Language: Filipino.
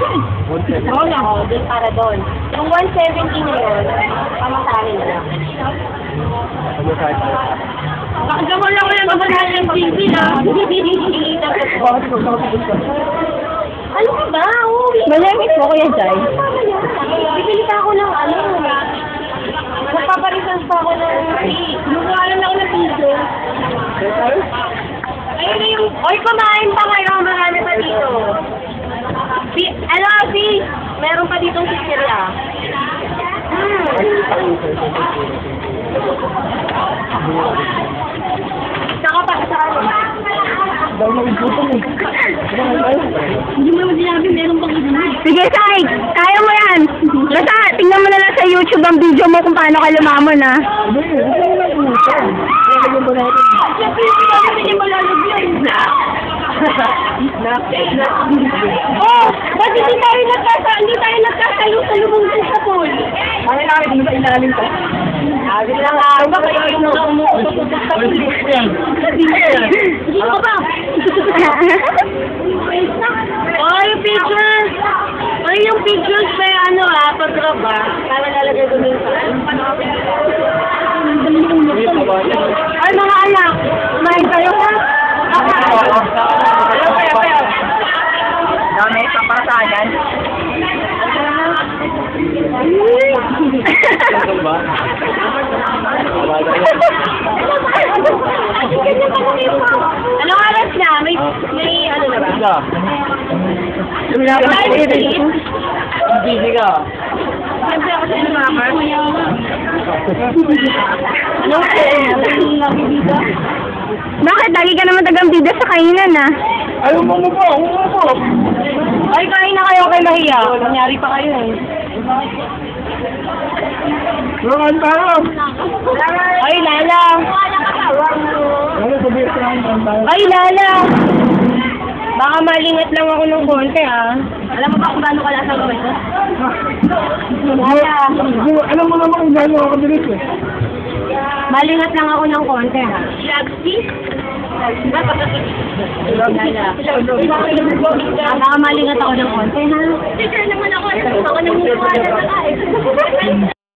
Oo, doon para doon. Yung 170 na yun, pamasahin na lang. Pakagawa lang ko yung kapalahan ng TV na. Ano ka ba? Malamit mo, Kuya Jai. Bibili pa ako ng ano. Nagpaparisans pa ako ng tea. Lumawalan ako ng video. Ayun na yung... Oy, kumain pa kayo. Marami pa dito. Meron pa ditong sisirya. Saka pa sa ano? Hindi mo naman sinabi, meron pang isunod. Sige, Sai. Kaya mo yan. Basta, tingnan mo na lang sa YouTube ang video mo kung paano ka lumamon, ha? Siyempre, hindi niya malalog yun. Oh! Ba't hindi tayo nagkasalo-salubong sa pool? Ano lang, hindi ba ilalim ka? Sabi lang nga, ba kayo yung umuusok sa pool? Hindi ko ba? Oh, yung pictures! Oh, yung pictures pa yung ano pag-drop para lalagay ko dun sa... Ay, mga anak! Kumain kayo ha? Dami, isang para sa akin. Anong oras na? May ano na ba? Wala pa sa Busy ka. Siyempre ako sa number. Bakit? Lagi ka naman tagang bida sa kainan, ha? Ayaw mo po, Ay, kain na kayo kay Mahiya. Nangyari pa kayo eh. Roman tayo. Ay, Lala. Ano sabihin ko lang tayo? Ay, Lala. Baka malingat lang ako ng konti, ha? Alam mo ba kung gaano kalasa gawin ko? Lala. Alam mo naman kung gano'n ako bilis eh. Malingat lang ako ng konti, ha? Lagsi? Lala. Baka malingat ako ng konti, ha? Teacher naman ako. Ako nang mukha na